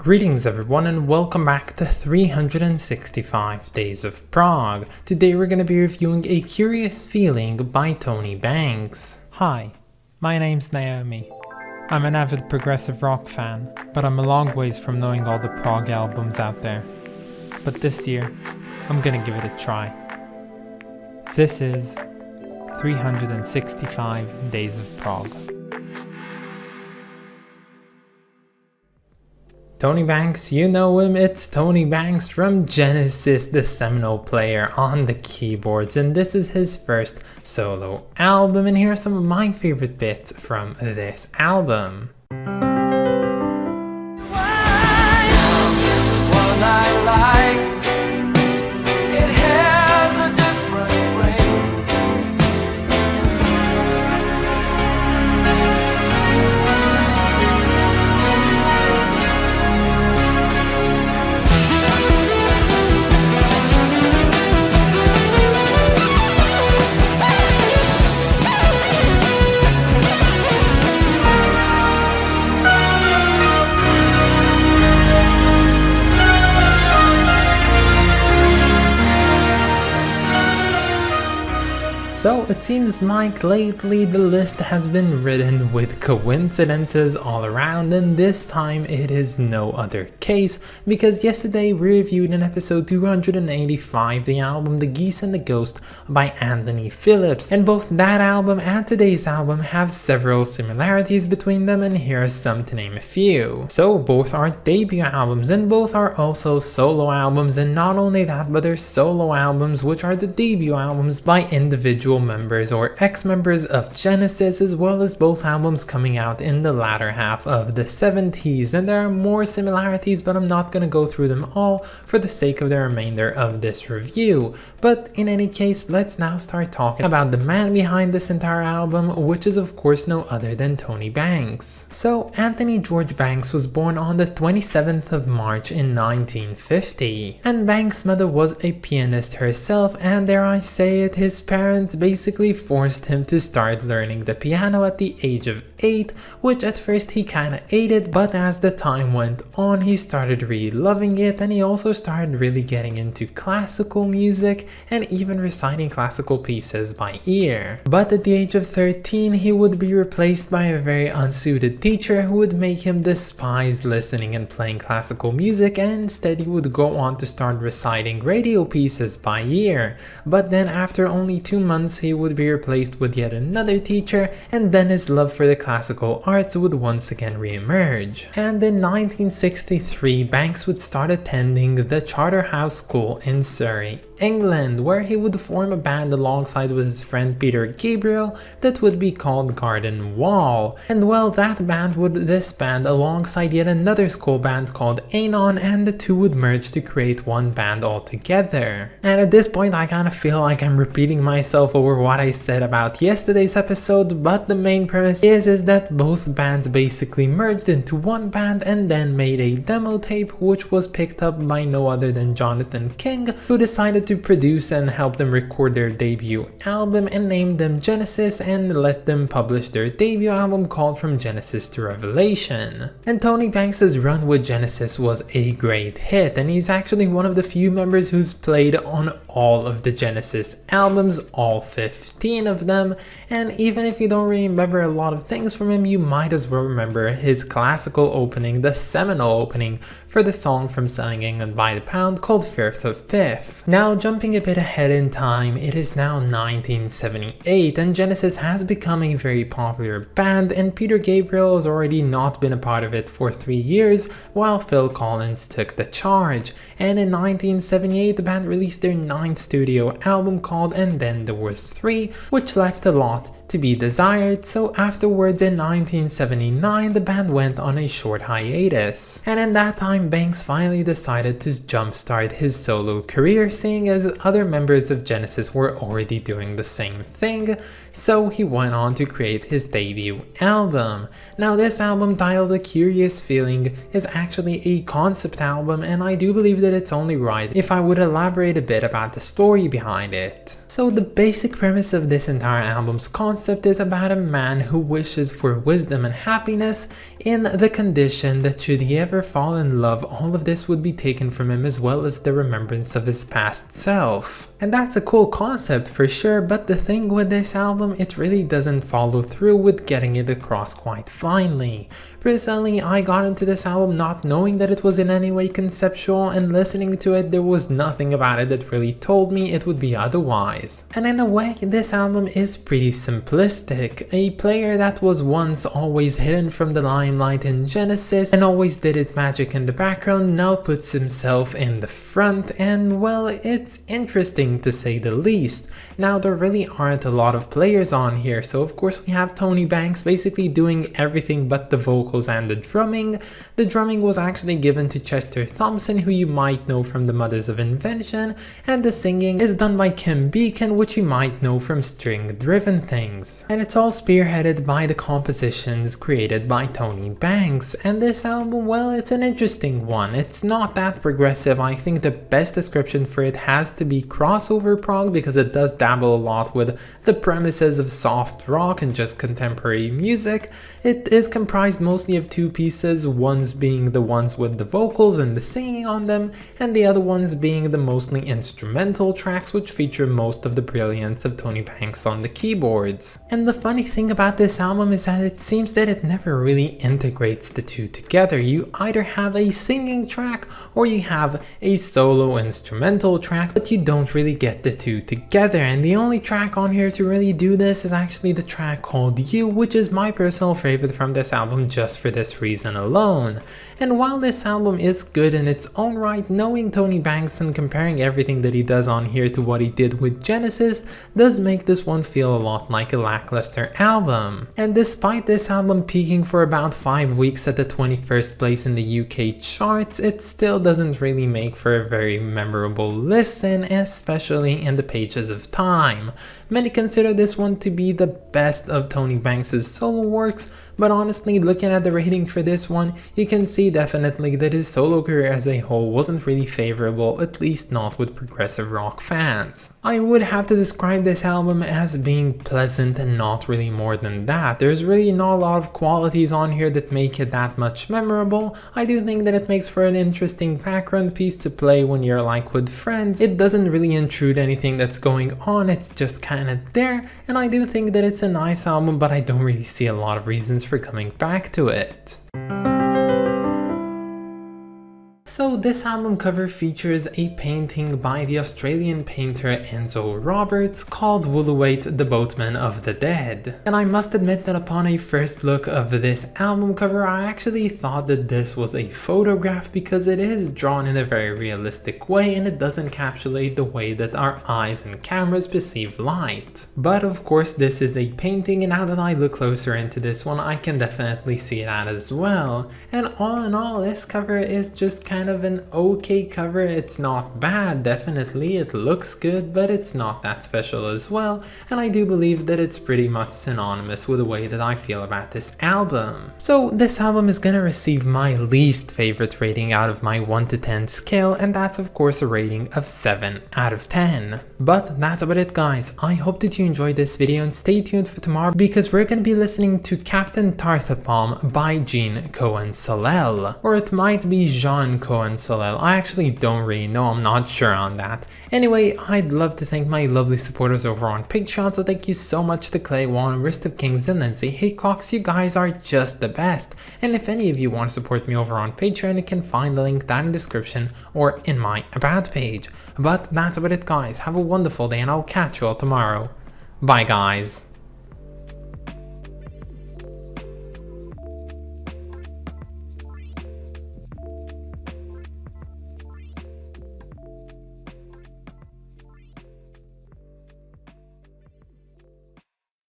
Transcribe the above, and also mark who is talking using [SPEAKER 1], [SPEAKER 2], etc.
[SPEAKER 1] Greetings everyone and welcome back to 365 Days of Prog. Today we're going to be reviewing A Curious Feeling by Tony Banks.
[SPEAKER 2] Hi, my name's Naomi. I'm an avid progressive rock fan, but I'm a long ways from knowing all the prog albums out there. But this year, I'm gonna give it a try. This is 365 Days of Prog.
[SPEAKER 1] Tony Banks, you know him, it's Tony Banks from Genesis, the seminal player on the keyboards, and this is his first solo album, and here are some of my favorite bits from this album. So it seems like lately the list has been ridden with coincidences all around, and this time it is no other case, because yesterday we reviewed in episode 285 the album The Geese and the Ghost by Anthony Phillips, and both that album and today's album have several similarities between them, and here are some to name a few. So both are debut albums, and both are also solo albums, and not only that, but they're solo albums which are the debut albums by individual members or ex-members of Genesis, as well as both albums coming out in the latter half of the 70s, and there are more similarities, but I'm not going to go through them all for the sake of the remainder of this review. But in any case, let's now start talking about the man behind this entire album, which is of course no other than Tony Banks. So Anthony George Banks was born on the 27th of March in 1950, and Banks' mother was a pianist herself, and dare I say it, his parents basically forced him to start learning the piano at the age of 8, which at first he kinda hated, but as the time went on he started really loving it, and he also started really getting into classical music and even reciting classical pieces by ear. But at the age of 13 he would be replaced by a very unsuited teacher who would make him despise listening and playing classical music, and instead he would go on to start reciting radio pieces by ear. But then after only 2 months he would be replaced with yet another teacher, and then his love for the classical arts would once again re-emerge. And in 1963 Banks would start attending the Charterhouse School in Surrey, England, where he would form a band alongside with his friend Peter Gabriel that would be called Garden Wall. And well, that band would disband alongside yet another school band called Anon, and the two would merge to create one band altogether. And at this point I kind of feel like I'm repeating myself over what I said about yesterday's episode, but the main premise is that both bands basically merged into one band and then made a demo tape, which was picked up by no other than Jonathan King, who decided to produce and help them record their debut album and named them Genesis and let them publish their debut album called From Genesis to Revelation. And Tony Banks' run with Genesis was a great hit, and he's actually one of the few members who's played on all of the Genesis albums, all 15 of them, and even if you don't remember a lot of things from him, you might as well remember his classical opening, the seminal opening for the song from Selling England by the Pound called Firth of Fifth. Now jumping a bit ahead in time, it is now 1978 and Genesis has become a very popular band, and Peter Gabriel has already not been a part of it for 3 years while Phil Collins took the charge. And in 1978 the band released their 9th studio album called And Then There Was 3, which left a lot to be desired, so afterwards in 1979 the band went on a short hiatus. And in that time Banks finally decided to jumpstart his solo career, seeing as other members of Genesis were already doing the same thing, so he went on to create his debut album. Now this album, titled A Curious Feeling, is actually a concept album, and I do believe that it's only right if I would elaborate a bit about the story behind it. So the basic premise premise of this entire album's concept is about a man who wishes for wisdom and happiness in the condition that should he ever fall in love, all of this would be taken from him as well as the remembrance of his past self. And that's a cool concept for sure, but the thing with this album, it really doesn't follow through with getting it across quite finely. Personally, I got into this album not knowing that it was in any way conceptual, and listening to it, there was nothing about it that really told me it would be otherwise. And in a way, this album is pretty simplistic. A player that was once always hidden from the limelight in Genesis and always did his magic in the background now puts himself in the front, and well, it's interesting to say the least. Now, there really aren't a lot of players on here, so of course we have Tony Banks basically doing everything but the vocals and the drumming. The drumming was actually given to Chester Thompson, who you might know from the Mothers of Invention, and the singing is done by Kim Beacon, which you might know from String Driven Things. And it's all spearheaded by the compositions created by Tony Banks. And this album, well, it's an interesting one. It's not that progressive. I think the best description for it has to be crossover prog, because it does dabble a lot with the premises of soft rock and just contemporary music. It is comprised mostly of two pieces, ones being the ones with the vocals and the singing on them, and the other ones being the mostly instrumental tracks, which feature most of the brilliance of Tony Banks on the keyboards. And the funny thing about this album is that it seems that it never really integrates the two together. You either have a singing track or you have a solo instrumental track, but you don't really get the two together. And the only track on here to really do this is actually the track called You, which is my personal favorite from this album just for this reason alone. And while this album is good in its own right, knowing Tony Banks and comparing everything that he does on here to what he did with Genesis does make this one feel a lot like a lackluster album. And despite this album peaking for about 5 weeks at the 21st place in the UK charts, it still doesn't really make for a very memorable listen, especially in the pages of time. Many consider this one to be the best of Tony Banks' solo works, but honestly, looking at the rating for this one, you can see definitely that his solo career as a whole wasn't really favorable, at least not with progressive rock fans. I would have to describe this album as being pleasant and not really more than that. There's really not a lot of qualities on here that make it that much memorable. I do think that it makes for an interesting background piece to play when you're like with friends. It doesn't really intrude anything that's going on, it's just kind of there, and I do think that it's a nice album, but I don't really see a lot of reasons for coming back to it. So this album cover features a painting by the Australian painter Enzo Roberts called Woolowait, the Boatman of the Dead. And I must admit that upon a first look of this album cover, I actually thought that this was a photograph, because it is drawn in a very realistic way and it does encapsulate the way that our eyes and cameras perceive light. But of course this is a painting, and now that I look closer into this one, I can definitely see that as well. And all in all, this cover is just kind of an okay cover. It's not bad, definitely, it looks good, but it's not that special as well, and I do believe that it's pretty much synonymous with the way that I feel about this album. So this album is gonna receive my least favorite rating out of my 1 to 10 scale, and that's of course a rating of 7 out of 10. But that's about it, guys. I hope that you enjoyed this video, and stay tuned for tomorrow because we're gonna be listening to Captain Tarthapalm by Jean Cohen-Solel, or it might be Jean Cohen-Solel. I actually don't really know, I'm not sure on that. Anyway, I'd love to thank my lovely supporters over on Patreon, so thank you so much to Clay Wan, Wrist of Kings, and Lindsay Haycox. You guys are just the best. And if any of you want to support me over on Patreon, you can find the link down in the description or in my about page. But that's about it, guys. Have a wonderful day, and I'll catch you all tomorrow. Bye, guys.